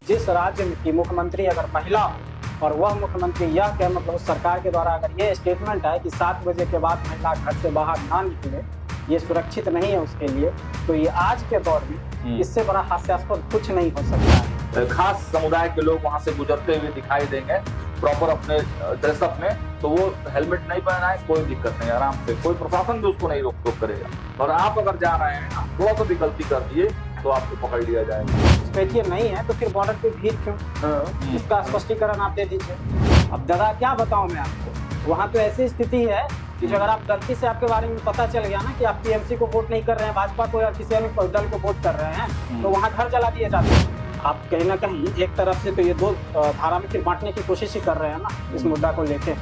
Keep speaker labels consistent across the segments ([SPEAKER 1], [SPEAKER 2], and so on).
[SPEAKER 1] जिस राज्य की मुख्यमंत्री अगर महिला हो और वह मुख्यमंत्री यह कहे, मतलब उस सरकार के द्वारा अगर ये स्टेटमेंट है कि 7 बजे के बाद महिला घर से बाहर ना निकले, ये सुरक्षित नहीं है उसके लिए, तो ये आज के दौर में इससे बड़ा हास्यास्पद कुछ नहीं हो सकता है।
[SPEAKER 2] खास समुदाय के लोग वहां से गुजरते हुए दिखाई देंगे प्रॉपर अपने ड्रेसअप में, तो वो हेलमेट नहीं पहना है, कोई दिक्कत नहीं, आराम से कोई प्रशासन भी उसको नहीं रोक टोक करेगा। और आप अगर जा रहे हैं थोड़ा सा भी गलती कर दिए तो आपको पकड़ लिया जाएगा।
[SPEAKER 1] स्पेशली नहीं है तो फिर बॉर्डर पे भीड़ क्यों, इसका स्पष्टीकरण आप दे दीजिए। अब दादा क्या बताऊं मैं आपको, वहाँ तो ऐसी स्थिति है कि अगर आप गलती से आपके बारे में पता चल गया ना कि आप टीएमसी को वोट नहीं कर रहे हैं, भाजपा को या किसी अन्य दल को वोट कर रहे हैं, तो वहाँ घर जला दिए जाते हैं। आप कहीं ना कहीं एक तरफ से तो ये दो धारा में फिर बांटने की कोशिश ही कर रहे हैं ना इस मुद्दा को लेके,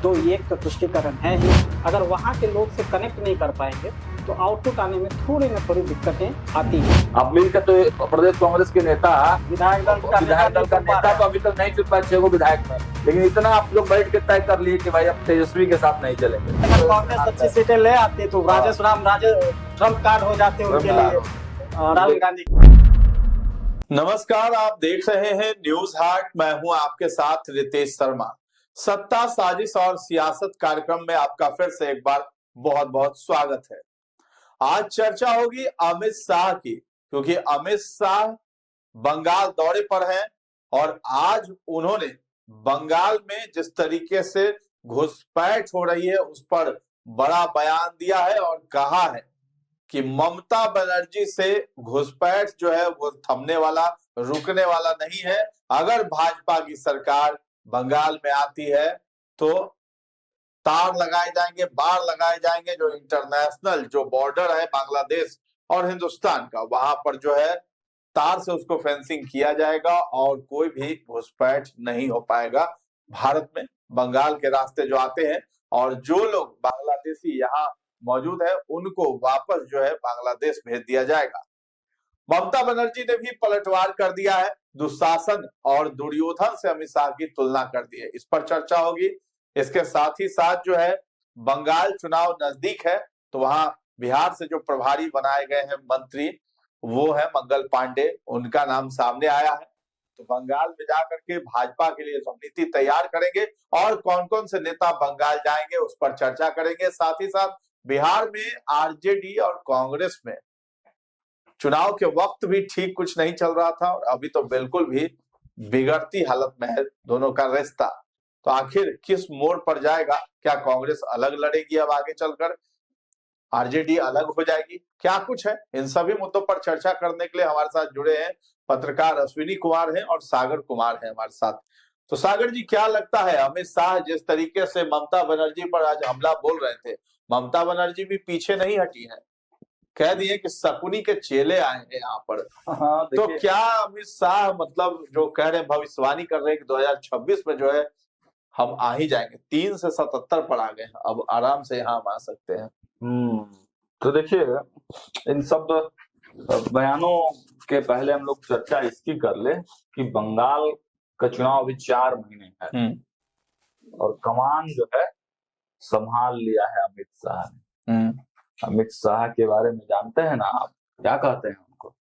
[SPEAKER 1] तो ये एक तुष्टीकरण है ही। अगर वहाँ के लोग से कनेक्ट नहीं कर पाएंगे तो आउटपुट आने में थोड़ी ना थोड़ी दिक्कतें आती है।
[SPEAKER 2] अब मिलकर तो प्रदेश कांग्रेस के नेता
[SPEAKER 1] विधायक दल का
[SPEAKER 2] नेता तो अभी तक नहीं चुन पाए 6 विधायक में, लेकिन इतना आप लोग बैठ के तय कर लिए कि भाई अब तेजस्वी के साथ नहीं चलेंगे।
[SPEAKER 1] अगर कांग्रेस अच्छी सीटें ले आती तो राजेश राम ट्रम्प कार्ड हो जाते उनके लिए, राहुल गांधी।
[SPEAKER 3] नमस्कार, आप देख रहे हैं न्यूज हाट। मैं हूं आपके साथ रितेश शर्मा। सत्ता, साजिश और सियासत कार्यक्रम में आपका फिर से एक बार बहुत बहुत स्वागत है। आज चर्चा होगी अमित शाह की, क्योंकि अमित शाह बंगाल दौरे पर हैं और आज उन्होंने बंगाल में जिस तरीके से घुसपैठ हो रही है उस पर बड़ा बयान दिया है और कहा है कि ममता बनर्जी से घुसपैठ जो है वो थमने वाला, रुकने वाला नहीं है। अगर भाजपा की सरकार बंगाल में आती है तो तार लगाए जाएंगे, बाड़ लगाए जाएंगे। जो इंटरनेशनल जो बॉर्डर है बांग्लादेश और हिंदुस्तान का, वहां पर जो है तार से उसको फेंसिंग किया जाएगा और कोई भी घुसपैठ नहीं हो पाएगा भारत में। बंगाल के रास्ते जो आते हैं और जो लोग बांग्लादेशी यहाँ मौजूद है उनको वापस जो है बांग्लादेश भेज दिया जाएगा। ममता बनर्जी ने भी पलटवार कर दिया है, दुशासन और दुर्योधन से अमित शाह की तुलना कर दी है। इस पर चर्चा होगी। इसके साथ ही साथ जो है बंगाल चुनाव नजदीक है तो वहां बिहार से जो प्रभारी बनाए गए हैं मंत्री, वो है मंगल पांडे, उनका नाम सामने आया है। तो बंगाल में जाकर के भाजपा के लिए रणनीति तैयार करेंगे और कौन कौन से नेता बंगाल जाएंगे उस पर चर्चा करेंगे। साथ ही साथ बिहार में आरजेडी और कांग्रेस में चुनाव के वक्त भी ठीक कुछ नहीं चल रहा था और अभी तो बिल्कुल भी बिगड़ती हालत में है दोनों का रिश्ता। तो आखिर किस मोड़ पर जाएगा? क्या कांग्रेस अलग लड़ेगी अब आगे चलकर, आरजेडी अलग हो जाएगी, क्या कुछ है? इन सभी मुद्दों पर चर्चा करने के लिए हमारे साथ जुड़े हैं पत्रकार अश्विनी कुमार हैं और सागर कुमार हैं हमारे साथ। तो सागर जी, क्या लगता है अमित शाह जिस तरीके से ममता बनर्जी पर आज हमला बोल रहे थे, ममता बनर्जी भी पीछे नहीं हटी है, कह दिए कि शकुनी के चेले आए हैं यहाँ पर। तो क्या अमित शाह मतलब जो कह रहे हैं, भविष्यवाणी कर रहे हैं कि 2026 में जो है हम आ ही जाएंगे, 3 से 77 पर आ गए हैं, अब आराम से यहाँ हम आ सकते हैं।
[SPEAKER 2] तो देखिए, इन सब बयानों के पहले हम लोग चर्चा इसकी कर ले कि बंगाल का चुनाव अभी 4 महीने है और कमान जो है संभाल लिया है अमित शाह ने। अमित शाह के बारे में जानते हैं ना आप, क्या कहते हैं उनको?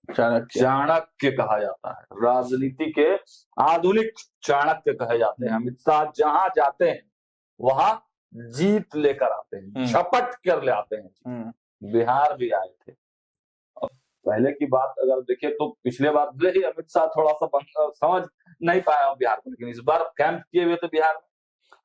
[SPEAKER 2] चाणक्य कहा जाता है, राजनीति के आधुनिक चाणक्य कहे जाते हैं। अमित शाह जहां जाते हैं वहां जीत लेकर आते हैं, झपट कर ले आते हैं। बिहार भी आए थे। अब पहले की बात अगर देखें तो पिछले बार भले ही अमित शाह थोड़ा सा समझ नहीं पाया बिहार को, लेकिन इस बार कैंप किए हुए थे बिहार में,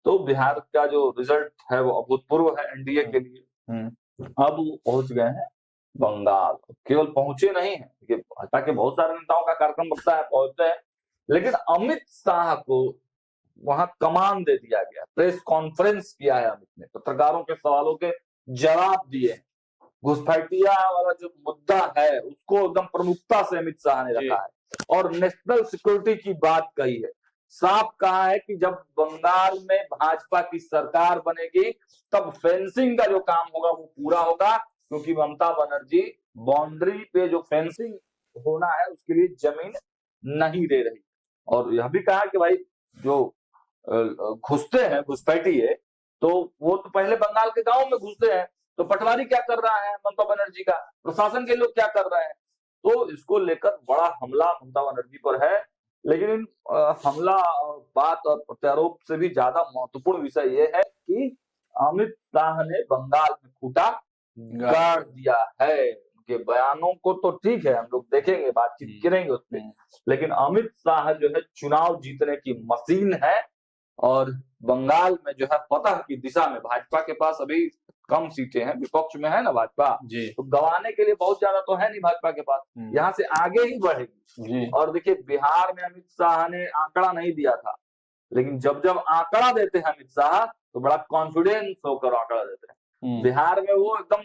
[SPEAKER 2] तो बिहार का जो रिजल्ट है वो अभूतपूर्व है एनडीए के लिए। अब वो पहुंच गए हैं बंगाल। केवल पहुंचे नहीं है, भाजपा के बहुत सारे नेताओं का कार्यक्रम बनता है, पहुंचते हैं, लेकिन अमित शाह को वहां कमान दे दिया गया। प्रेस कॉन्फ्रेंस किया है अमित ने, पत्रकारों के सवालों के जवाब दिए। घुसपैठिया वाला जो मुद्दा है उसको एकदम प्रमुखता से अमित शाह ने रखा है और नेशनल सिक्योरिटी की बात कही है। साफ कहा है कि जब बंगाल में भाजपा की सरकार बनेगी तब फेंसिंग का जो काम होगा वो पूरा होगा, क्योंकि ममता बनर्जी बाउंड्री पे जो फेंसिंग होना है उसके लिए जमीन नहीं दे रही। और यह भी कहा कि भाई जो घुसते हैं घुसपैठिए, तो वो तो पहले बंगाल के गांव में घुसते हैं, तो पटवारी क्या कर रहा है ममता बनर्जी का, प्रशासन के लोग क्या कर रहे हैं, तो इसको लेकर बड़ा हमला ममता बनर्जी पर है। लेकिन इन हमला बात और प्रत्यारोप से भी ज्यादा महत्वपूर्ण विषय ये है कि अमित शाह ने बंगाल में खूंटा गाड़ दिया है। उनके बयानों को तो ठीक है, हम लोग देखेंगे, बातचीत करेंगे उस पर, लेकिन अमित शाह जो है चुनाव जीतने की मशीन है और बंगाल में जो है फतह की दिशा में भाजपा के पास अभी कम सीटें हैं, विपक्ष में है ना भाजपा, तो गंवाने के लिए बहुत ज्यादा तो है नहीं भाजपा के पास, यहाँ से आगे ही बढ़ेगी। और देखिए बिहार में अमित शाह ने आंकड़ा नहीं दिया था, लेकिन जब जब आंकड़ा देते हैं अमित शाह तो बड़ा कॉन्फिडेंस होकर आंकड़ा देते हैं। बिहार में वो एकदम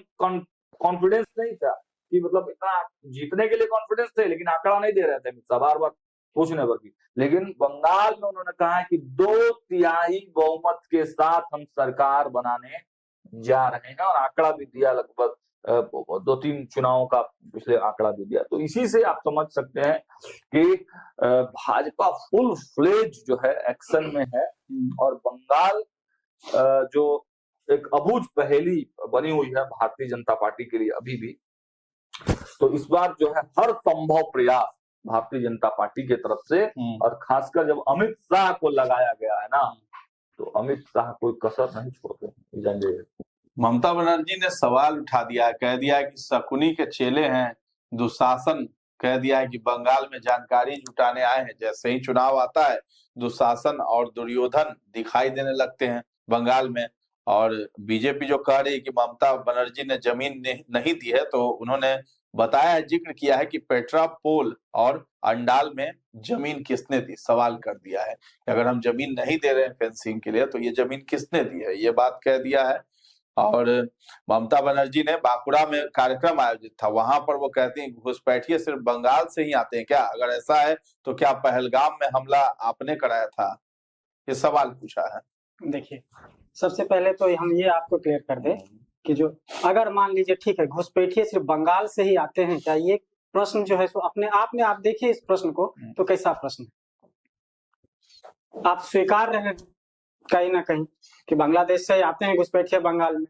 [SPEAKER 2] कॉन्फिडेंस नहीं था कि मतलब इतना जीतने के लिए कॉन्फिडेंस थे, लेकिन आंकड़ा नहीं दे रहे थे अमित शाह बार बार पूछने पर भी। लेकिन बंगाल में उन्होंने कहा है कि 2/3 बहुमत के साथ हम सरकार बनाने जा रहे हैं और आंकड़ा भी दिया, लगभग 2-3 चुनावों का पिछले आंकड़ा भी दिया। तो इसी से आप समझ सकते हैं कि भाजपा फुल फ्लेज जो है एक्शन में है और बंगाल जो एक अबूझ पहेली बनी हुई है भारतीय जनता पार्टी के लिए अभी भी, तो इस बार जो है हर संभव प्रयास भारतीय जनता पार्टी की तरफ से, और खासकर जब अमित शाह को लगाया गया है ना, तो अमित शाह कोई कसर नहीं छोड़ते जाएंगे।
[SPEAKER 3] ममता बनर्जी ने सवाल उठा दिया, कह दिया कि शकुनी के चेले हैं दुशासन, कह दिया है कि बंगाल में जानकारी जुटाने आए हैं। जैसे ही चुनाव आता है दुशासन और दुर्योधन दिखाई देने लगते हैं बंगाल में। और बीजेपी जो कह रही है कि ममता बनर्जी ने जमीन नहीं दी है, तो उन्होंने बताया है, जिक्र किया है कि पेट्रा पोल और अंडाल में जमीन किसने दी, सवाल कर दिया है कि अगर हम जमीन नहीं दे रहे हैं फेंसिंग के लिए तो ये जमीन किसने दी है, ये बात कह दिया है। और ममता बनर्जी ने बांकुड़ा में कार्यक्रम आयोजित था, वहां पर वो कहती हैं घुसपैठिए सिर्फ बंगाल से ही आते हैं क्या, अगर ऐसा है तो क्या पहलगाम में हमला आपने कराया था, ये सवाल पूछा है।
[SPEAKER 1] देखिए सबसे पहले तो हम ये आपको क्लियर कर दें कि जो अगर मान लीजिए ठीक है घुसपैठिए सिर्फ बंगाल से ही आते हैं क्या, ये प्रश्न जो है सो अपने आप में आप देखिए इस प्रश्न को तो कैसा प्रश्न है। आप स्वीकार रहे हैं कहीं ना कहीं कि बांग्लादेश से आते हैं घुसपैठिए बंगाल में,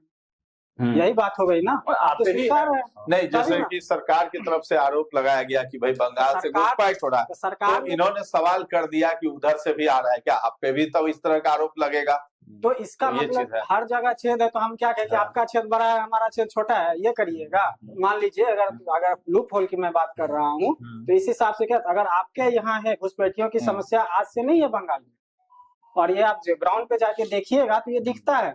[SPEAKER 1] यही बात हो गई ना, आप तो स्वीकार है।
[SPEAKER 3] नहीं, जैसे कि सरकार की तरफ से आरोप लगाया गया कि भाई बंगाल से घुसपैठ हो रहा है, सरकार तो इन्होंने सवाल कर दिया कि उधर से भी आ रहा है क्या, आप पे भी तो इस तरह का आरोप लगेगा।
[SPEAKER 1] तो इसका मतलब हर जगह छेद है, तो हम क्या कहें कि आपका छेद बड़ा है हमारा छेद छोटा है, ये करिएगा। मान लीजिए अगर लूप होल की मैं बात कर रहा हूँ तो इस हिसाब से क्या, अगर आपके यहाँ है घुसपैठियों की समस्या आज से नहीं है बंगाल में, और ये आप ग्राउंड पे जाके देखिएगा तो ये दिखता है।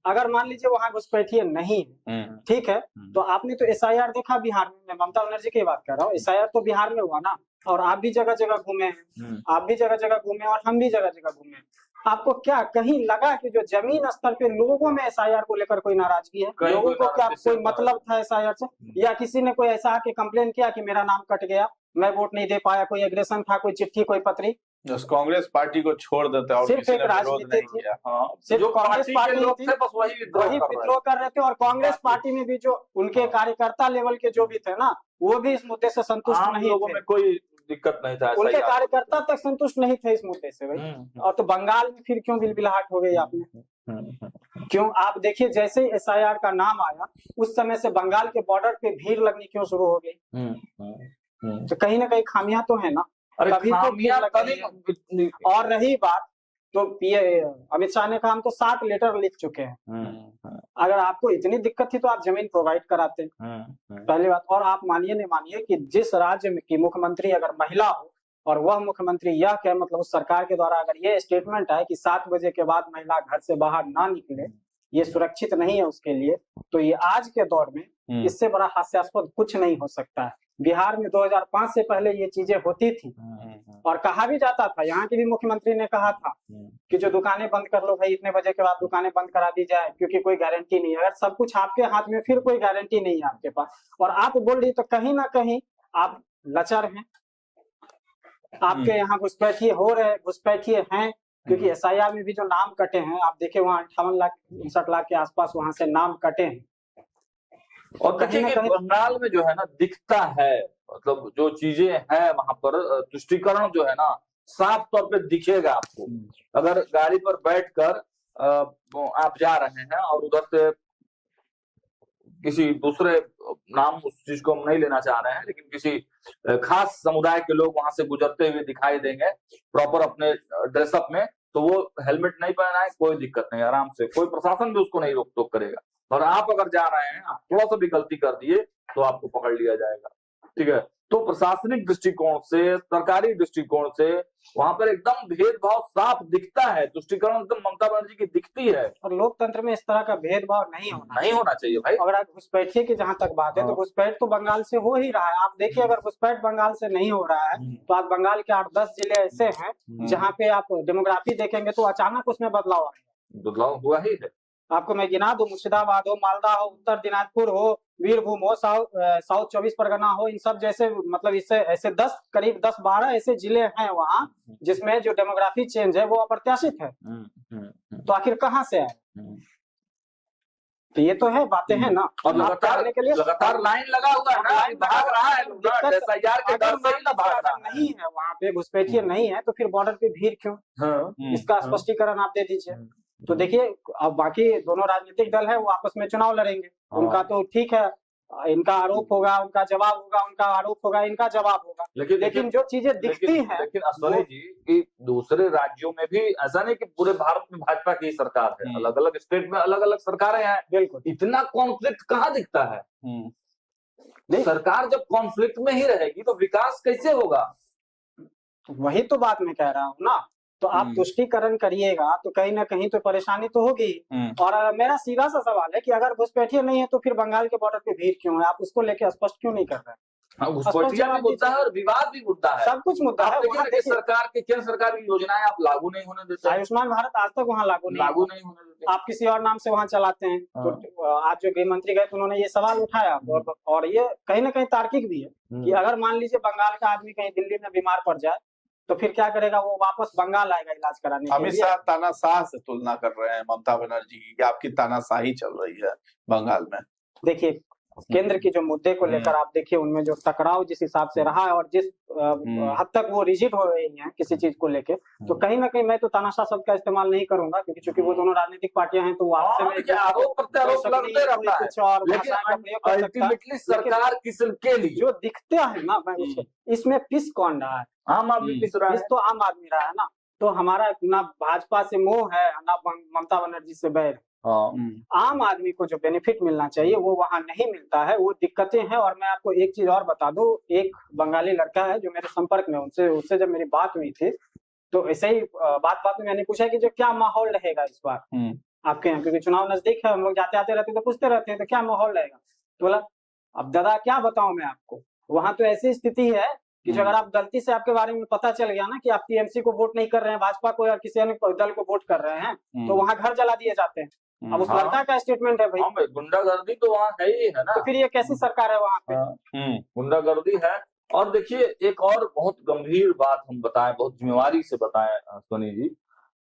[SPEAKER 1] अगर मान लीजिए वहाँ घुसपैठिए नहीं है, ठीक है, तो आपने तो SIR देखा बिहार में, मैं ममता बनर्जी की बात कर रहा हूँ, SIR तो बिहार में हुआ ना, और आप भी जगह जगह घूमे हैं, आप भी जगह जगह घूमे और हम भी जगह जगह घूमे। आपको क्या कहीं लगा कि जो जमीन स्तर पे लोगों में SIR को लेकर कोई नाराजगी है, लोगों को क्या कोई मतलब था SIR से, या किसी ने कोई ऐसा आके कंप्लेन किया कि मेरा नाम कट गया, मैं वोट नहीं दे पाया, कोई एग्रेशन था, कोई चिट्ठी, कोई पत्री?
[SPEAKER 3] कांग्रेस पार्टी को छोड़ देते और
[SPEAKER 1] सिर्फ एक राजनीति थी, सिर्फ कांग्रेस पार्टी थी, बस वही विद्रोह कर रहे थे। और कांग्रेस पार्टी में भी जो उनके कार्यकर्ता लेवल के जो भी थे ना, वो भी इस मुद्दे से संतुष्ट नहीं थे, में कोई दिक्कत नहीं था, उनके कार्यकर्ता तक संतुष्ट नहीं थे इस मुद्दे से भाई। और तो बंगाल में फिर क्यों बिलबिलाहट हो गई आपने, क्यों? आप देखिए जैसे ही SIR का नाम आया उस समय से बंगाल के बॉर्डर पे भीड़ लगनी क्यों शुरू हो गई? तो कहीं ना कहीं खामियां तो है ना, कभी तो। और रही बात तो अमित शाह ने कहा हम तो 60 लेटर लिख चुके हैं, अगर आपको इतनी दिक्कत थी तो आप जमीन प्रोवाइड कराते, पहली बात। और आप मानिए नहीं मानिए कि जिस राज्य में की मुख्यमंत्री अगर महिला हो और वह मुख्यमंत्री यह कहे, मतलब उस सरकार के द्वारा अगर ये स्टेटमेंट है कि 7 बजे के बाद महिला घर से बाहर ना निकले, ये सुरक्षित नहीं है उसके लिए, तो ये आज के दौर में इससे बड़ा हास्यास्पद कुछ नहीं हो सकता है। बिहार में 2005 से पहले ये चीजें होती थी और कहा भी जाता था, यहाँ के भी मुख्यमंत्री ने कहा था कि जो दुकानें बंद कर लो भाई, इतने बजे के बाद दुकानें बंद करा दी जाए, क्योंकि कोई गारंटी नहीं है, अगर सब कुछ आपके हाथ में फिर कोई गारंटी नहीं है आपके पास, और आप बोल रही तो कहीं ना कहीं आप लचर हैं, आपके यहाँ घुसपैठिए हो रहे, घुसपैठिए हैं, क्योंकि SIR में भी जो नाम कटे हैं आप देखे वहाँ 58 लाख के आसपास वहां से नाम कटे हैं।
[SPEAKER 2] और कहीं ना कहीं बंगाल में जो है ना दिखता है, मतलब जो चीजें हैं वहां पर तुष्टिकरण जो है ना साफ तौर पे दिखेगा आपको। अगर गाड़ी पर बैठकर आप जा रहे हैं और उधर से किसी दूसरे, नाम उस चीज को हम नहीं लेना चाह रहे हैं, लेकिन किसी खास समुदाय के लोग वहां से गुजरते हुए दिखाई देंगे प्रॉपर अपने ड्रेसअप में, तो वो हेलमेट नहीं पहना है, कोई दिक्कत नहीं, आराम से कोई प्रशासन भी उसको नहीं रोक टोक करेगा। और आप अगर जा रहे हैं, आप थोड़ा सा भी गलती कर दिए तो आपको पकड़ लिया जाएगा, ठीक है। तो प्रशासनिक दृष्टिकोण से, सरकारी दृष्टिकोण से वहां पर एकदम भेदभाव साफ दिखता है, तुष्टीकरण एकदम ममता बनर्जी की दिखती है।
[SPEAKER 1] और लोकतंत्र में इस तरह का भेदभाव नहीं होना
[SPEAKER 2] चाहिए भाई।
[SPEAKER 1] अगर घुसपैठिए की जहां तक बात है तो घुसपैठ तो बंगाल से हो ही रहा है। आप देखिए, अगर घुसपैठ बंगाल से नहीं हो रहा है तो आप बंगाल के 8-10 जिले ऐसे हैं जहाँ पे आप डेमोग्राफी देखेंगे तो अचानक उसमें बदलाव आएगा।
[SPEAKER 2] बदलाव हुआ ही है।
[SPEAKER 1] आपको मैं गिना दूं, मुर्शिदाबाद हो, मालदा हो, उत्तर दिनाजपुर हो, वीरभूम हो, साउथ 24 परगना हो, इन सब जैसे मतलब इससे ऐसे करीब 10-12 ऐसे जिले हैं वहाँ जिसमें जो डेमोग्राफी चेंज है वो अप्रत्याशित है। तो आखिर कहाँ से आए? तो ये तो है, बातें हैं ना।
[SPEAKER 2] और लगातार लाइन लगा हुआ है ना, भाग रहा है SIR के डर से ही ना भाग रहा
[SPEAKER 1] नहीं है वहाँ पे, घुसपैठिए नहीं है तो फिर बॉर्डर पे भीड़ क्यों? इसका स्पष्टीकरण आप दे दीजिए। तो देखिए, अब बाकी दोनों राजनीतिक दल है वो आपस में चुनाव लड़ेंगे, उनका तो ठीक है, इनका आरोप होगा, उनका जवाब होगा, उनका आरोप होगा, इनका जवाब होगा। लेकिन जो चीजें दिखती हैं,
[SPEAKER 2] लेकिन अश्वनी जी कि दूसरे राज्यों में भी ऐसा नहीं कि पूरे भारत में भाजपा की सरकार है, अलग अलग स्टेट में अलग अलग सरकारें हैं।
[SPEAKER 1] बिल्कुल,
[SPEAKER 2] इतना कॉन्फ्लिक्ट कहाँ दिखता है? सरकार जब कॉन्फ्लिक्ट में ही रहेगी तो विकास कैसे होगा?
[SPEAKER 1] वही तो बात मैं कह रहा हूँ ना। तो आप तुष्टीकरण करिएगा तो कहीं ना कहीं तो परेशानी तो होगी। और मेरा सीधा सा सवाल है कि अगर घुसपैठिए नहीं है तो फिर बंगाल के बॉर्डर पे भीड़ क्यों है? आप उसको लेके स्पष्ट क्यों नहीं कर रहे हैं?
[SPEAKER 2] घुसपैठिया भी मुद्दा है और विवाद भी मुद्दा है,
[SPEAKER 1] सब कुछ मुद्दा है।
[SPEAKER 2] सरकार की केंद्र सरकार की योजनाएं आप लागू नहीं होने देते।
[SPEAKER 1] आयुष्मान भारत आज तक वहाँ लागू नहीं होने देते, आप किसी और नाम से वहाँ चलाते हैं। तो आज जो गृह मंत्री गए तो उन्होंने ये सवाल उठाया और ये कहीं ना कहीं तार्किक भी है कि अगर मान लीजिए बंगाल का आदमी कहीं दिल्ली में बीमार पड़ जाए तो फिर क्या करेगा? वो वापस बंगाल आएगा इलाज कराने के लिए।
[SPEAKER 3] अमित शाह तानाशाह से तुलना कर रहे हैं ममता बनर्जी की, आपकी तानाशाही चल रही है बंगाल में।
[SPEAKER 1] देखिए, केंद्र की जो मुद्दे को लेकर आप देखिए, उनमें जो टकराव जिस हिसाब से रहा है और जिस हद तक वो रिजिड हो रही है किसी चीज को लेके, तो कहीं ना कहीं मैं तो तानाशाह शब्द का इस्तेमाल नहीं करूंगा, क्योंकि चूंकि वो दोनों राजनीतिक पार्टियां हैं तो वो
[SPEAKER 2] अल्टीमेटली सरकार किसके लिए
[SPEAKER 1] जो दिखता है ना, इसमें पिस कौन रहा है?
[SPEAKER 2] आम आदमी पिस रहा है।
[SPEAKER 1] तो आम आदमी रहा है ना। तो हमारा ना भाजपा से मोह है ना ममता बनर्जी से बैर। आम आदमी को जो बेनिफिट मिलना चाहिए वो वहाँ नहीं मिलता है, वो दिक्कतें हैं। और मैं आपको एक चीज और बता दूं, एक बंगाली लड़का है जो मेरे संपर्क में, उससे जब मेरी बात हुई थी तो ऐसे ही बात में मैंने पूछा कि जो क्या माहौल रहेगा इस बार आपके यहाँ, क्योंकि चुनाव नजदीक है, हम लोग जाते आते रहते तो पूछते रहते हैं तो क्या माहौल रहेगा। तो बोला, अब दादा क्या बताऊं मैं आपको, वहां तो ऐसी स्थिति है कि जो अगर आप गलती से आपके बारे में पता चल गया ना कि आप टीएमसी को वोट नहीं कर रहे हैं, भाजपा को या किसी अन्य दल को वोट कर रहे हैं, तो वहाँ घर जला दिए जाते हैं। अब उस लड़का का स्टेटमेंट है भाई,
[SPEAKER 2] गुंडागर्दी तो वहाँ है ही है ना।
[SPEAKER 1] तो फिर ये कैसी सरकार है वहाँ पे?
[SPEAKER 2] गुंडागर्दी है। और देखिए, एक और बहुत गंभीर बात हम बताएं, बहुत जिम्मेवारी से बताएं सोनी जी,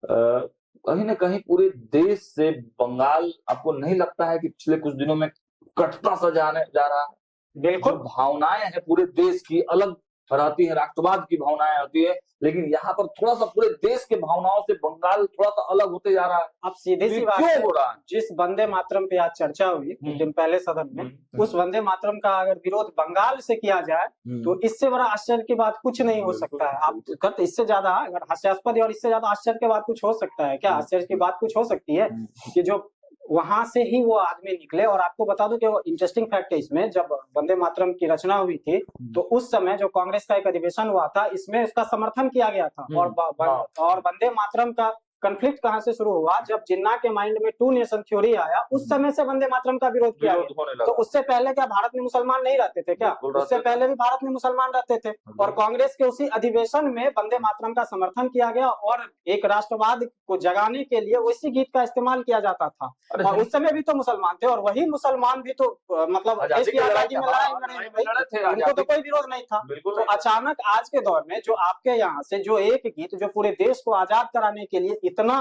[SPEAKER 2] कहीं ना कहीं पूरे देश से बंगाल, आपको नहीं लगता है कि पिछले कुछ दिनों में कटता सा जाने जा रहा है?
[SPEAKER 1] बिल्कुल,
[SPEAKER 2] भावनाएं हैं पूरे देश की अलग रहती है, राष्ट्रवाद की भावनाएं होती है, लेकिन यहाँ पर थोड़ा सा पूरे देश के भावनाओं से बंगाल थोड़ा सा अलग होते जा रहा है।
[SPEAKER 1] अब सीधी सी बात
[SPEAKER 2] क्यों हो रहा है?
[SPEAKER 1] जिस वंदे मातरम पे आज चर्चा हुई कुछ दिन पहले सदन में, उस वंदे मातरम का अगर विरोध बंगाल से किया जाए तो इससे बड़ा आश्चर्य की बात कुछ नहीं हो सकता है। आप इससे ज्यादा अगर हास्यास्पद और इससे ज्यादा आश्चर्य की बात कुछ हो सकता है क्या? आश्चर्य की बात कुछ हो सकती है कि जो वहां से ही वो आदमी निकले। और आपको बता दूं कि वो इंटरेस्टिंग फैक्ट है इसमें, जब वंदे मातरम की रचना हुई थी तो उस समय जो कांग्रेस का एक अधिवेशन हुआ था, इसमें उसका समर्थन किया गया था। और वंदे मातरम का कॉन्फ्लिक्ट कहां से शुरू हुआ? जब जिन्ना के माइंड में 2 नेशन थ्योरी आया, उस समय से वंदे मातरम का विरोध किया गया। तो उससे पहले क्या भारत में मुसलमान नहीं रहते थे क्या? उससे पहले भी भारत में मुसलमान रहते थे। और कांग्रेस के उसी अधिवेशन में वंदे मातरम का समर्थन किया गया और एक राष्ट्रवाद को जगाने के लिए उसी गीत का इस्तेमाल किया जाता था। और उस समय भी तो मुसलमान थे, और वही मुसलमान भी तो मतलब देश की आजादी में लड़ाई थे, उनको तो कोई विरोध नहीं था। तो अचानक आज के दौर में जो आपके यहाँ से जो एक गीत जो पूरे देश को आजाद कराने के लिए इतना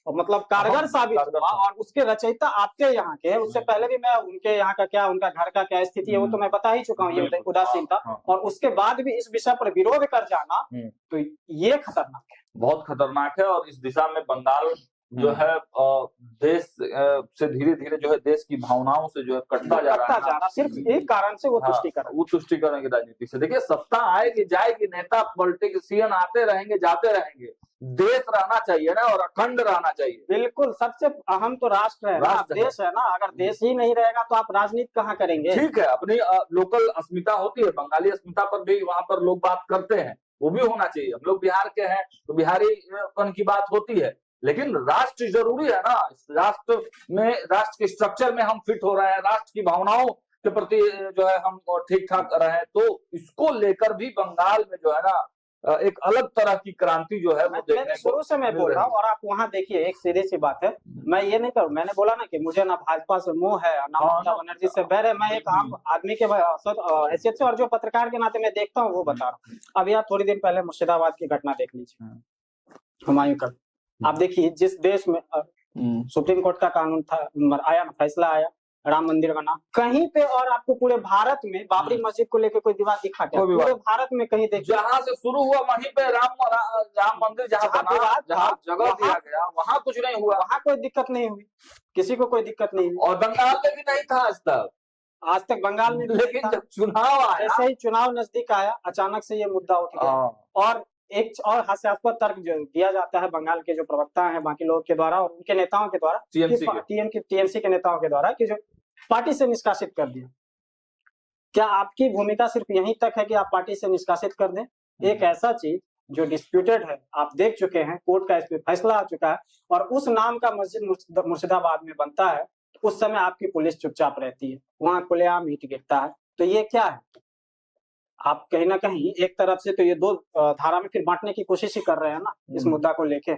[SPEAKER 1] मतलब कारगर साबित हुआ, और उसके रचयिता आपके यहाँ के, उससे पहले भी मैं उनके यहाँ का क्या, उनका घर का क्या स्थिति है वो तो मैं बता ही चुका हूँ, ये उदासीनता, और उसके बाद भी इस विषय पर विरोध कर जाना, तो ये खतरनाक है,
[SPEAKER 2] बहुत खतरनाक है। और इस दिशा में बंगाल जो है देश से धीरे धीरे जो है देश की भावनाओं से जो है कटता जा रहा है,
[SPEAKER 1] सिर्फ एक कारण से वो तुष्टीकरण,
[SPEAKER 2] वो तुष्टीकरण की राजनीति से। देखिए सत्ता आएगी जाएगी, नेता पॉलिटिशियन आते रहेंगे जाते रहेंगे, देश रहना चाहिए ना, और अखंड रहना चाहिए।
[SPEAKER 1] बिल्कुल, सबसे अहम तो राष्ट्र है, देश है ना। अगर देश ही नहीं रहेगा तो आप राजनीति कहाँ करेंगे?
[SPEAKER 2] ठीक है, अपनी लोकल अस्मिता होती है, बंगाली अस्मिता पर भी वहां पर लोग बात करते हैं, वो भी होना चाहिए। हम लोग बिहार के हैं तो बिहारीपन की बात होती है, लेकिन राष्ट्र जरूरी है ना। राष्ट्र में, राष्ट्र के स्ट्रक्चर में हम फिट हो रहे हैं, राष्ट्र की भावनाओं के प्रति जो है हम ठीक ठाक रहे हैं, तो इसको लेकर भी बंगाल में जो है ना एक अलग तरह की क्रांति जो है वो देखने को
[SPEAKER 1] शुरू से मैं बोल रहा हूँ। और आप वहाँ देखिए, एक सीधी सी बात है, मैं ये नहीं करूँ, मैंने बोला ना कि मुझे ना भाजपा से मोह है ना ममता बनर्जी से बैर है। मैं एक आम आदमी के हैसियत से और जो पत्रकार के नाते मैं देखता हूँ वो बता रहा हूँ। अभी आप थोड़ी देर पहले मुर्शिदाबाद की घटना देख लीजिए, हुमायूं का। आप देखिए, जिस देश में सुप्रीम कोर्ट का कानून था, आया ना, फैसला आया राम मंदिर बना, कहीं पे और आपको पूरे भारत में बाबरी मस्जिद को लेकर कोई विवाद दिखा क्या? पूरे भारत में कहीं देखिए,
[SPEAKER 2] जहाँ से शुरू हुआ वहीं पे राम मंदिर जहाँ जगह दिया गया, वहाँ कुछ नहीं हुआ,
[SPEAKER 1] वहाँ कोई दिक्कत नहीं हुई, किसी को कोई दिक्कत नहीं हुई।
[SPEAKER 2] और बंगाल में भी नहीं था आज तक
[SPEAKER 1] बंगाल में।
[SPEAKER 2] लेकिन जब चुनाव आया,
[SPEAKER 1] जैसे ही चुनाव नजदीक आया, अचानक से ये मुद्दा उठ गया। और एक और हास्यास्पद तर्क जो दिया जाता है बंगाल के जो प्रवक्ता हैं बाकी लोगों के द्वारा और उनके नेताओं के द्वारा, टीएमसी के नेताओं के द्वारा, कि जो पार्टी से निष्कासित कर दिया। क्या आपकी भूमिका सिर्फ यहीं तक है कि आप पार्टी से निष्कासित कर दें? एक ऐसा चीज जो डिस्प्यूटेड है, आप देख चुके हैं, कोर्ट का इस पे फैसला आ चुका है, और उस नाम का मस्जिद मुर्शिदाबाद में बनता है, उस समय आपकी पुलिस चुपचाप रहती है, वहां खुलेआम ईंट गिरता है। तो ये क्या है? आप कहीं ना कहीं एक तरफ से तो ये दो धारा में फिर बांटने की कोशिश ही कर रहे हैं ना इस मुद्दा को लेके।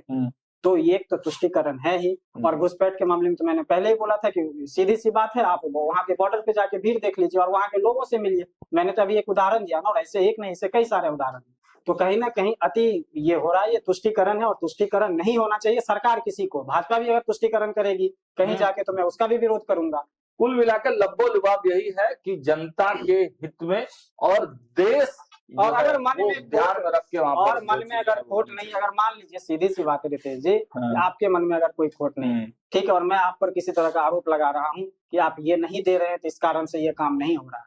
[SPEAKER 1] तो ये एक तो तुष्टीकरण है ही। और घुसपैठ के मामले में तो मैंने पहले ही बोला था कि सीधी सी बात है, आप वहां के बॉर्डर पे जाके भीड़ देख लीजिए और वहां के लोगों से मिलिए। मैंने तो अभी एक उदाहरण दिया ना, और ऐसे एक नहीं, ऐसे कई सारे उदाहरण। तो कहीं ना कहीं अति ये हो रहा है, ये तुष्टीकरण है, और तुष्टीकरण नहीं होना चाहिए। सरकार किसी को, भाजपा भी अगर तुष्टीकरण करेगी कहीं जाके, तो मैं उसका भी विरोध करूंगा।
[SPEAKER 2] कुल मिलाकर लब्बो-लुबाब यही है कि जनता के हित में और देश,
[SPEAKER 1] और अगर मन में
[SPEAKER 2] ध्यान में रख के,
[SPEAKER 1] और मन में अगर खोट नहीं, अगर मान लीजिए सीधी सी बात है रितेश जी, आपके मन में अगर कोई खोट नहीं, ठीक है, और मैं आप पर किसी तरह का आरोप लगा रहा हूँ कि आप ये नहीं दे रहे हैं तो इस कारण से ये काम नहीं हो रहा है,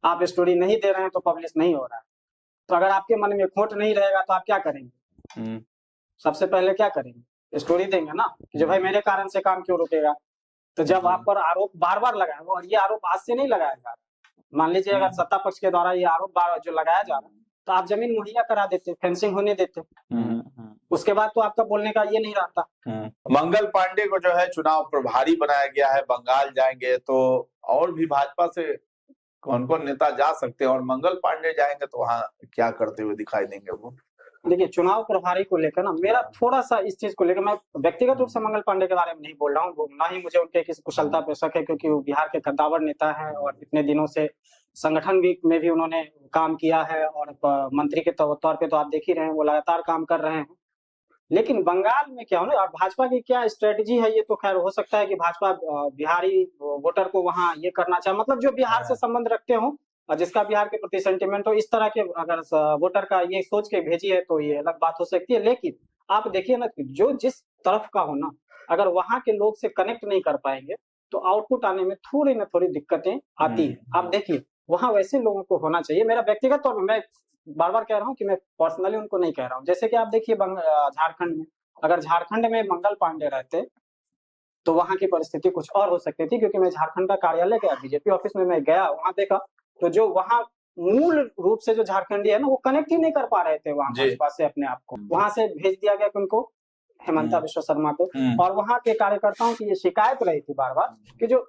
[SPEAKER 1] आप स्टोरी नहीं दे रहे हैं तो पब्लिश नहीं हो रहा है, तो अगर आपके मन में खोट नहीं रहेगा तो आप क्या करेंगे? सबसे पहले क्या करेंगे? स्टोरी देंगे ना कि जो भाई मेरे कारण से काम क्यों रुकेगा। तो जब आप पर आरोप बार बार लगाएंगे, और ये आरोप आज से नहीं लगाया जा रहा, मान लीजिए अगर सत्ता पक्ष के द्वारा ये आरोप जो लगाया जा रहा है, तो आप जमीन मुहैया करा देते, फेंसिंग होने देते, उसके बाद तो आपका बोलने का ये नहीं रहता।
[SPEAKER 3] मंगल पांडे को जो है चुनाव प्रभारी बनाया गया है, बंगाल जाएंगे तो और भी भाजपा से कौन कौन नेता जा सकते हैं, और मंगल पांडे जाएंगे तो वहाँ क्या करते हुए दिखाई देंगे वो?
[SPEAKER 1] देखिए, चुनाव प्रभारी को लेकर ना मेरा थोड़ा सा इस चीज को लेकर, मैं व्यक्तिगत रूप से मंगल पांडे के बारे में नहीं बोल रहा हूँ, ना ही मुझे उनके किसी कुशलता पे शक है, क्योंकि वो बिहार के कद्दावर नेता हैं और इतने दिनों से संगठन में भी उन्होंने काम किया है, और मंत्री के तौर पे तो आप देख ही रहे हैं वो लगातार काम कर रहे हैं। लेकिन बंगाल में क्या हो ना, और भाजपा की क्या स्ट्रेटेजी है, ये तो खैर हो सकता है कि भाजपा बिहारी वोटर को वहाँ ये करना चाहे, मतलब जो बिहार से संबंध रखते हो और जिसका बिहार के प्रति सेंटिमेंट हो, इस तरह के अगर वोटर का ये सोच के भेजी है तो ये अलग बात हो सकती है। लेकिन आप देखिए ना, जो जिस तरफ का हो ना, अगर वहां के लोग से कनेक्ट नहीं कर पाएंगे तो आउटपुट आने में थोड़ी ना थोड़ी दिक्कतें आती है। आप देखिए, वहां वैसे लोगों को होना चाहिए। मेरा व्यक्तिगत तौर पर, मैं बार बार कह रहा हूँ कि मैं पर्सनली उनको नहीं कह रहा हूँ। जैसे कि आप देखिए झारखंड में, अगर झारखंड में मंगल पांडे रहते तो वहां की परिस्थिति कुछ और हो सकती थी, क्योंकि मैं झारखंड का कार्यालय गया, बीजेपी ऑफिस में मैं गया, वहां देखा तो जो वहाँ मूल रूप से जो झारखंडी है ना, वो कनेक्ट ही नहीं कर पा रहे थे वहाँ भाजपा से अपने आप को। वहां से भेज दिया गया उनको हेमंता विश्व शर्मा को, और वहाँ के कार्यकर्ताओं की ये शिकायत रही थी बार बार कि जो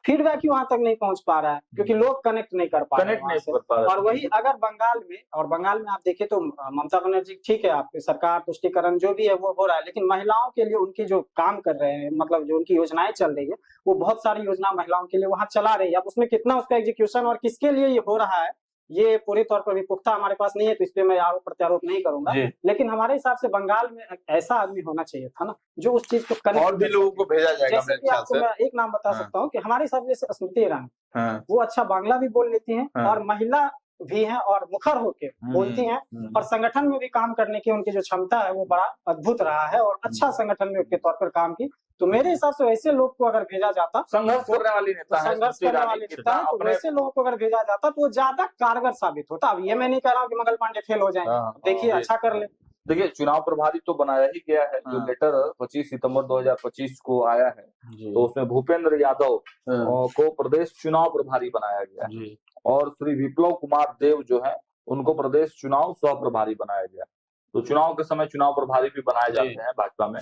[SPEAKER 1] फीडबैक ही वहां तक नहीं पहुंच पा रहा है, क्योंकि लोग कनेक्ट नहीं कर पा रहे हैं। और वही अगर बंगाल में आप देखिए तो ममता बनर्जी, ठीक है, आपकी सरकार तुष्टीकरण जो भी है वो हो रहा है, लेकिन महिलाओं के लिए उनकी जो काम कर रहे हैं, मतलब जो उनकी योजनाएं चल रही है, वो बहुत सारी योजना महिलाओं के लिए वहां चला रही है। अब उसमें कितना उसका एग्जीक्यूशन और किसके लिए ये हो रहा है, ये पूरी तौर पर भी पुख्ता हमारे पास नहीं है, तो इस पे मैं आरोप प्रत्यारोप नहीं करूंगा। लेकिन हमारे हिसाब से बंगाल में ऐसा आदमी होना चाहिए था ना, जो उस चीज को कनेक्ट, और
[SPEAKER 3] भी लोगों को भेजा जाएगा।
[SPEAKER 1] जैसे कि आपको मैं एक नाम बता सकता हूँ कि हमारे हिसाब से स्मृति ईरानी, वो अच्छा बांग्ला भी बोल लेती हैं, और महिला भी हैं और मुखर होके बोलती हैं, और संगठन में भी काम करने की उनकी जो क्षमता है वो बड़ा अद्भुत रहा है, और अच्छा संगठन में के तौर पर काम की। तो मेरे हिसाब से वैसे लोग को अगर भेजा जाता,
[SPEAKER 2] संघर्ष करने वाली नेता है,
[SPEAKER 1] संघर्ष करने वाले नेता है, तो वैसे लोगों को अगर भेजा जाता तो वो ज्यादा कारगर साबित होता। अब ये मैं नहीं कह रहा हूँ कि मंगल पांडे फेल हो जाएंगे, देखिए अच्छा कर ले।
[SPEAKER 2] देखिए, चुनाव प्रभारी तो बनाया ही गया है, जो लेटर 25 सितंबर 2025 को आया है, तो उसमें भूपेंद्र यादव को प्रदेश चुनाव प्रभारी बनाया गया है, और श्री विप्लव कुमार देव जो है उनको प्रदेश चुनाव सह प्रभारी बनाया गया। तो चुनाव के समय चुनाव प्रभारी भी बनाए जाते हैं भाजपा में।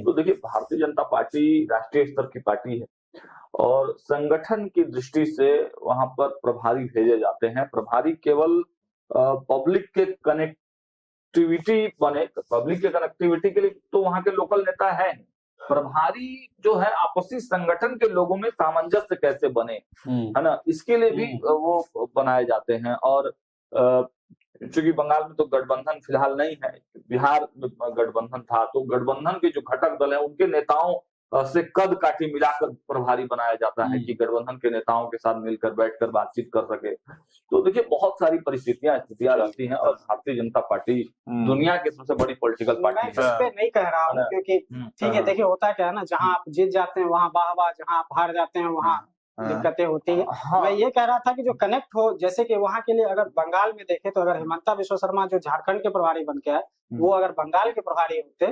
[SPEAKER 2] तो देखिए, भारतीय जनता पार्टी राष्ट्रीय स्तर की पार्टी है, और संगठन की दृष्टि से वहां पर प्रभारी भेजे जाते हैं। प्रभारी केवल पब्लिक के कनेक्टिविटी के लिए तो वहां के लोकल नेता है। प्रभारी जो है आपसी संगठन के लोगों में सामंजस्य कैसे बने, है ना, इसके लिए भी वो बनाए जाते हैं। और चूंकि बंगाल में तो गठबंधन फिलहाल नहीं है, बिहार में गठबंधन था, तो गठबंधन के जो घटक दल है उनके नेताओं से कद काठी मिलाकर प्रभारी बनाया जाता है कि गठबंधन के नेताओं के साथ मिलकर बैठकर बातचीत कर सके। तो देखिए, बहुत सारी स्थितियां रहती हैं, और भारतीय जनता पार्टी दुनिया की सबसे बड़ी पॉलिटिकल पार्टी है।
[SPEAKER 1] मैं इस पे नहीं कह रहा हूँ, क्योंकि ठीक है, देखिए होता क्या है ना, जहाँ आप जीत जाते हैं वहाँ वाह, जहाँ आप हार जाते हैं वहाँ दिक्कतें होती है। मैं ये कह रहा था कि जो कनेक्ट हो, जैसे कि वहाँ के लिए अगर बंगाल में देखे तो अगर हेमंता बिश्व शर्मा जो झारखंड के प्रभारी बन के आए, वो अगर बंगाल के प्रभारी होते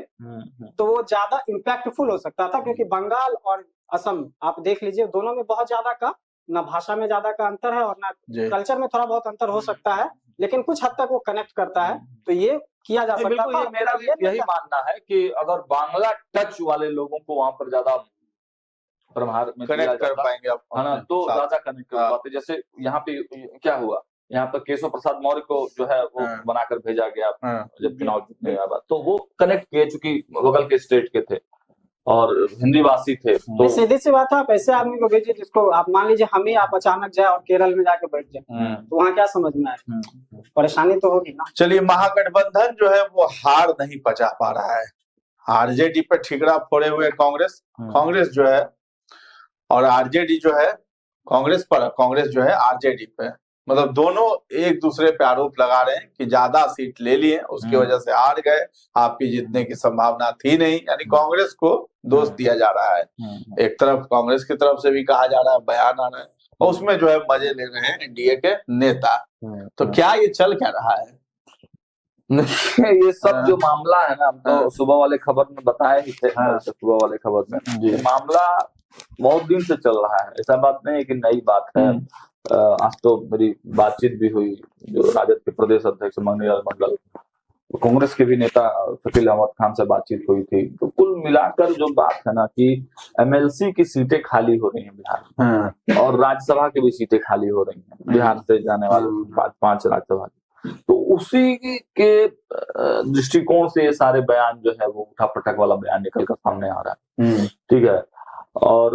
[SPEAKER 1] तो वो ज्यादा इम्पैक्टफुल हो सकता था, क्योंकि बंगाल और असम आप देख लीजिए, दोनों में बहुत ज्यादा का ना भाषा में ज्यादा का अंतर है, और ना कल्चर में थोड़ा बहुत अंतर हो सकता है, लेकिन कुछ हद तक वो कनेक्ट करता है। तो ये किया जा सकता था।
[SPEAKER 2] मेरा यही मानना है कि अगर बांग्ला टच वाले लोगों को वहां पर ज्यादा प्रभार में
[SPEAKER 3] कनेक्ट कर पाएंगे आप,
[SPEAKER 2] है ना, तो ज्यादा कनेक्ट कर पाते। जैसे यहाँ पे क्या हुआ, यहाँ पर केशव प्रसाद मौर्य को जो है वो बनाकर भेजा गया जब चुनाव जीतने के बाद, तो वो कनेक्ट किए, चूंकि बगल के स्टेट के थे और हिंदी भाषी थे। तो
[SPEAKER 1] सीधी सी बात है, आप ऐसे आदमी को भेजिए जिसको आप मान लीजिए हम ही आप अचानक जाए और केरल में जाके बैठ जाए, तो वहाँ क्या समझ में आए, परेशानी तो होगी ना।
[SPEAKER 3] चलिए, महागठबंधन जो है वो हार नहीं पचा पा रहा है। आरजेडी पे ठिकरा फोड़े हुए कांग्रेस जो है, और आरजेडी जो है कांग्रेस जो है आरजेडी पे, मतलब दोनों एक दूसरे पे आरोप लगा रहे हैं कि ज्यादा सीट ले लिए, उसकी वजह से हार गए, आपकी जीतने की संभावना थी नहीं। यानी कांग्रेस को दोष दिया जा रहा है। एक तरफ कांग्रेस की तरफ से भी कहा जा रहा है, बयान आ रहा है, और उसमें जो है मजे ले रहे हैं एनडीए के नेता। तो क्या ये चल क्या रहा है?
[SPEAKER 2] ये सब जो मामला है ना, हम तो सुबह वाले खबर में बताए ही थे, सुबह वाले खबर में ये मामला बहुत दिन से चल रहा है। ऐसा बात नहीं है कि नई बात है। आज तो मेरी बातचीत भी हुई जो राजद के प्रदेश अध्यक्ष मंगनीलाल मंडल, कांग्रेस के भी नेता शकील अहमद खान से बातचीत हुई थी। तो कुल मिलाकर जो बात है ना कि एमएलसी की सीटें खाली हो रही हैं बिहार में, और राज्यसभा की भी सीटें खाली हो रही हैं बिहार से जाने वाले 5 राज्यसभा की। तो उसी के दृष्टिकोण से ये सारे बयान जो है वो उठापटक वाला बयान निकल कर सामने आ रहा है। ठीक है, और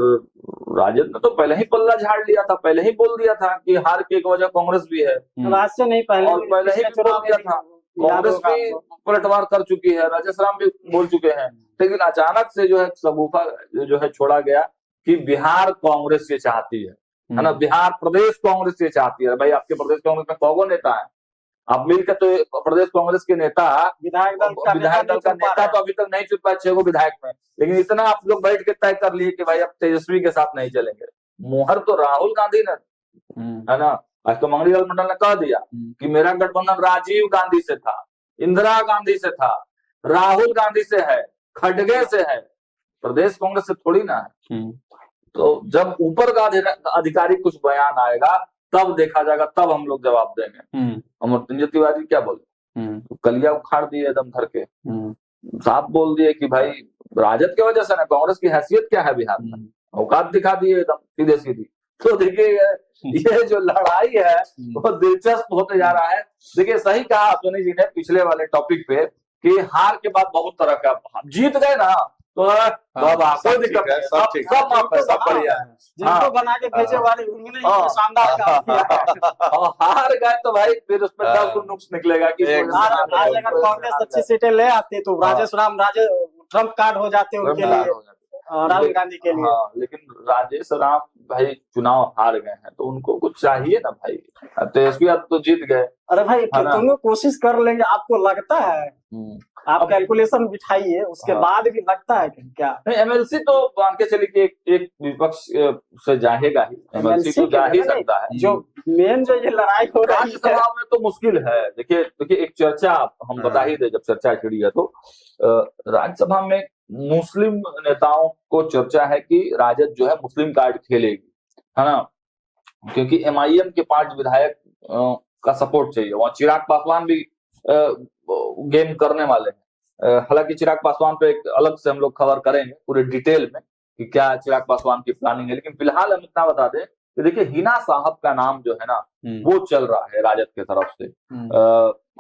[SPEAKER 2] राजद ने तो पहले ही पल्ला झाड़ लिया था, पहले ही बोल दिया था कि हार की एक वजह कांग्रेस भी है,
[SPEAKER 1] आज से नहीं पहले
[SPEAKER 2] ही बोल दिया था। कांग्रेस भी पलटवार कर चुकी है, राजेश राम भी बोल चुके हैं, लेकिन अचानक से जो है शगुफा जो है छोड़ा गया कि बिहार कांग्रेस ये चाहती है ना, बिहार प्रदेश कांग्रेस ये चाहती है। भाई, आपके प्रदेश कांग्रेस में कौन नेता है? आप मिलकर तो प्रदेश कांग्रेस के नेता विधायक दल का नेता तो अभी तक नहीं चुन पाए 6 गो विधायक में, लेकिन इतना आप लोग बैठ के तय कर लिए कि भाई अब तेजस्वी के साथ नहीं चलेंगे। मोहर तो राहुल गांधी ने, है ना, आज तो मंगनीलाल मंडल ने कह दिया कि मेरा गठबंधन राजीव गांधी से था, इंदिरा गांधी से था, राहुल गांधी से है, खड़गे से है, प्रदेश कांग्रेस से थोड़ी ना है। तो जब ऊपर का अधिकारी कुछ बयान आएगा तब देखा जाएगा, तब हम लोग जवाब देंगे। अमर तिवारी क्या बोले, तो कलिया उखाड़ दिए एकदम धर के, साफ बोल दिए कि भाई राजद की वजह से ना, कांग्रेस की हैसियत क्या है बिहार में, औकात दिखा दिए एकदम सीधे सीधी। तो देखिए, ये जो लड़ाई है वो दिलचस्प होते जा रहा है। देखिए, सही कहा अश्विनी जी ने पिछले वाले टॉपिक पे कि हार के बाद बहुत तरह का, जीत गए ना तो कोई दिक्कत नहीं, सब बढ़िया है।
[SPEAKER 1] जिनको बना के भेजे वाले उन्होंने शानदार काम किया।
[SPEAKER 2] और हार गए तो भाई फिर उसमें 10 नुक्स निकलेगा कि
[SPEAKER 1] आज अगर कांग्रेस अच्छी सीटें ले आती तो राजेश राम ट्रम्प कार्ड हो जाते उनके लिए, राहुल गांधी के लिए।
[SPEAKER 2] लेकिन राजेश राम भाई चुनाव हार गए हैं तो उनको कुछ चाहिए ना भाई। तेजस्वी अब तो जीत गए।
[SPEAKER 1] अरे भाई
[SPEAKER 2] है ना?
[SPEAKER 1] तुम लोग कोशिश कर लेंगे, आपको लगता है? आप
[SPEAKER 2] अब-
[SPEAKER 1] कैलकुलेशन बिठाइए, उसके
[SPEAKER 2] हाँ।
[SPEAKER 1] बाद भी लगता है कि क्या
[SPEAKER 2] नहीं, एमएलसी तो मान के चलिए कि एक विपक्ष से जाएगा ही, एमएलसी तो जा ही सकता है।
[SPEAKER 1] जो मेन जो ये लड़ाई हो रही है,
[SPEAKER 2] राज्यसभा में तो मुश्किल है। देखिए एक चर्चा हम बता ही दे, जब चर्चा छिड़ी है तो राज्यसभा में मुस्लिम नेताओं को चर्चा है कि राजद जो है मुस्लिम कार्ड खेलेगी, है ना, क्योंकि एमआईएम के 5 विधायक का सपोर्ट चाहिए। वहाँ चिराग पासवान भी गेम करने वाले हैं। हालांकि चिराग पासवान पे एक अलग से हम लोग खबर करेंगे पूरे डिटेल में कि क्या चिराग पासवान की प्लानिंग है, लेकिन फिलहाल हम इतना बता दें कि देखिए हिना साहब का नाम जो है ना वो चल रहा है राजद की तरफ से।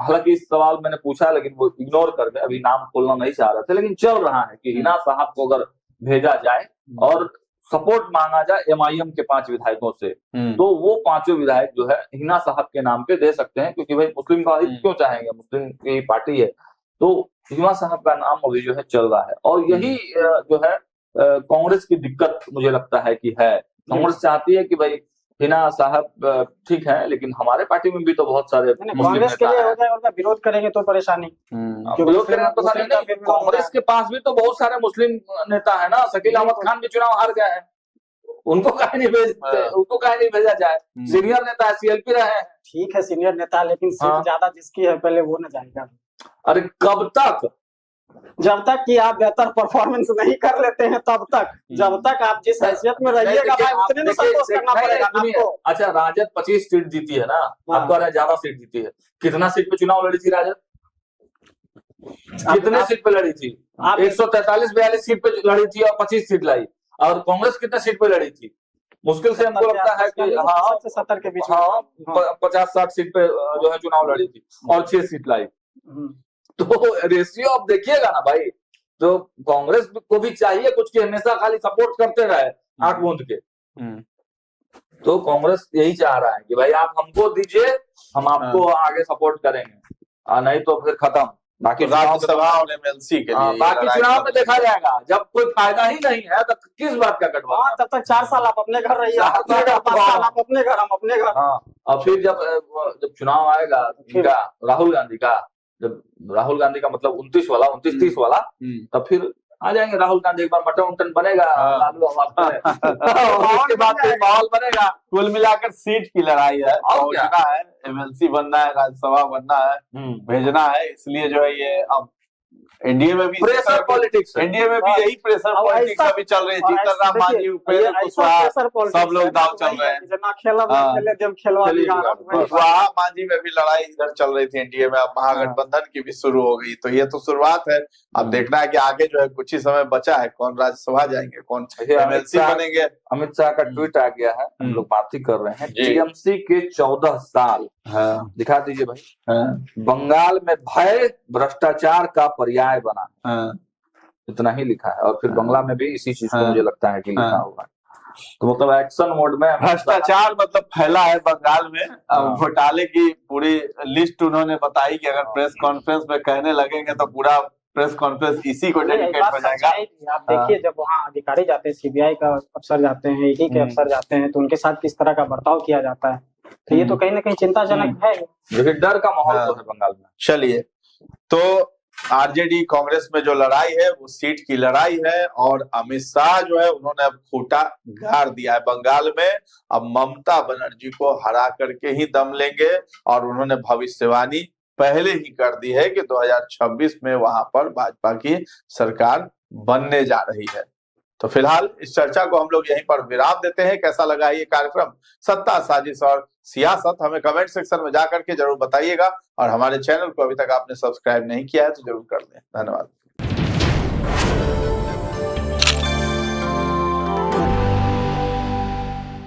[SPEAKER 2] हालांकि इस सवाल मैंने पूछा लेकिन वो इग्नोर कर गए, अभी नाम खोलना नहीं चाह रहे थे, लेकिन चल रहा है कि हिना साहब को अगर भेजा जाए और सपोर्ट मांगा जाए एमआईएम के 5 विधायकों से, तो वो 5 विधायक जो है हिना साहब के नाम पे दे सकते हैं, क्योंकि भाई मुस्लिम का हित क्यों चाहेंगे, मुस्लिम की पार्टी है। तो हिना साहब का नाम अभी जो है चल रहा है, और यही जो है कांग्रेस की दिक्कत मुझे लगता है कि है। कांग्रेस चाहती है कि भाई हिना साहब ठीक है, लेकिन हमारे पार्टी में भी तो बहुत सारे
[SPEAKER 1] कांग्रेस के लिए हो जाए, उनका विरोध करेंगे तो परेशानी,
[SPEAKER 2] विरोध करेंगे तो परेशानी नहीं। कांग्रेस के पास भी तो बहुत सारे मुस्लिम नेता है ना। शकील अहमद खान भी चुनाव हार गए हैं, उनको काहे नहीं भेजते, उनको काहे नहीं भेजा जाए? सीनियर नेता है, सीएलपी रहे हैं।
[SPEAKER 1] ठीक है सीनियर नेता, लेकिन सीट ज्यादा जिसकी है पहले वो न जाएगा।
[SPEAKER 2] अरे कब तक?
[SPEAKER 1] जब तक कि आप बेहतर परफॉर्मेंस नहीं कर लेते हैं तब तक, जब तक आप जिस हैसियत में रहिएगा भाई उतने में संतोष करना पड़ेगा आपको।
[SPEAKER 2] अच्छा, राजद 25 सीट जीती है ना, आप कह रहे हैं ज्यादा सीट जीती है। कितना सीट पे चुनाव लड़ी थी राजद? कितने सीट पे लड़ी थी? 143-42 सीट पे लड़ी थी और 25 सीट लाई। और कांग्रेस कितने सीट पे लड़ी थी? मुश्किल से हमको लगता है कि हाँ
[SPEAKER 1] 70 के बीच,
[SPEAKER 2] हाँ 50-60 सीट पे जो है चुनाव लड़ी थी और 6 सीट लाई। तो रेशियो आप देखिएगा ना भाई। तो कांग्रेस को भी चाहिए कुछ कि हमेशा खाली सपोर्ट करते रहे 8 बूंद के। तो कांग्रेस यही चाह रहा है कि भाई आप हमको दीजिए, हम आपको आगे सपोर्ट करेंगे, नहीं तो फिर खत्म। बाकी
[SPEAKER 3] राज्यसभा और एमएलसी के लिए
[SPEAKER 2] बाकी चुनाव में देखा जाएगा। जब कोई फायदा ही नहीं है तो किस बात का गठबंधन?
[SPEAKER 1] तब तक 4 साल आप अपने घर रहिए, 5 साल आप अपने घर, हम अपने घर।
[SPEAKER 2] हाँ, और फिर जब चुनाव आएगा इनका, राहुल गांधी का, जब राहुल गांधी का मतलब 29-30 वाला, तब फिर आ जाएंगे राहुल गांधी। एक बार मटन उटन बनेगा, लालू उसके बाद फिर माहौल बनेगा।
[SPEAKER 3] कुल मिलाकर सीट की लड़ाई है, पहुंचना है, एमएलसी बनना है, राज्यसभा बनना है, भेजना है। इसलिए जो है ये अब एनडीए में भी
[SPEAKER 2] प्रेशर पॉलिटिक्स,
[SPEAKER 3] एनडीए में भी यही प्रेशर पॉलिटिक्स अभी चल रही है। जीतन राम मांझी, उपेंद्र कुशवाहा, सब लोग दाव चल रहे हैं। कुशवाहा मांझी में भी लड़ाई इधर चल रही थी एनडीए में। अब महागठबंधन की भी शुरू हो गई, तो ये तो शुरुआत है। अब देखना है कि आगे जो है कुछ ही समय बचा है, कौन राज्यसभा जाएंगे, कौन एमएलसी बनेंगे।
[SPEAKER 2] अमित शाह का ट्वीट आ गया है, हम लोग बात ही कर रहे हैं। टीएमसी के 14 साल दिखा दीजिए भाई। बंगाल में भय भ्रष्टाचार का पर्याय बना, इतना ही लिखा है। और फिर बंगला में भी इसी चीज को मुझे लगता है कि लिखा होगा। तो मतलब एक्शन मोड में
[SPEAKER 3] भ्रष्टाचार मतलब फैला है बंगाल में। घोटाले की पूरी लिस्ट उन्होंने बताई कि अगर प्रेस कॉन्फ्रेंस में कहने लगेंगे तो पूरा प्रेस कॉन्फ्रेंस इसी को डेडिकेट हो जाएगा।
[SPEAKER 1] आप देखिए जब वहाँ अधिकारी जाते हैं, सीबीआई का अफसर जाते हैं, ईडी के अफसर जाते हैं, तो उनके साथ किस तरह का बर्ताव किया जाता है, तो ये तो कहीं ना कहीं चिंताजनक है।
[SPEAKER 2] डर का माहौल तो है बंगाल में।
[SPEAKER 3] चलिए, तो आरजेडी कांग्रेस में जो लड़ाई है वो सीट की लड़ाई है, और अमित शाह जो है उन्होंने अब खूंटा गाड़ दिया है बंगाल में। अब ममता बनर्जी को हरा करके ही दम लेंगे, और उन्होंने भविष्यवाणी पहले ही कर दी है कि 2026 में वहां पर भाजपा की सरकार बनने जा रही है। तो फिलहाल इस चर्चा को हम लोग यहीं पर विराम देते हैं। कैसा लगा ये कार्यक्रम सत्ता, साजिश और सियासत, हमें कमेंट सेक्शन में जाकर के जरूर बताइएगा, और हमारे चैनल को अभी तक आपने सब्सक्राइब नहीं किया है तो जरूर कर दें। धन्यवाद।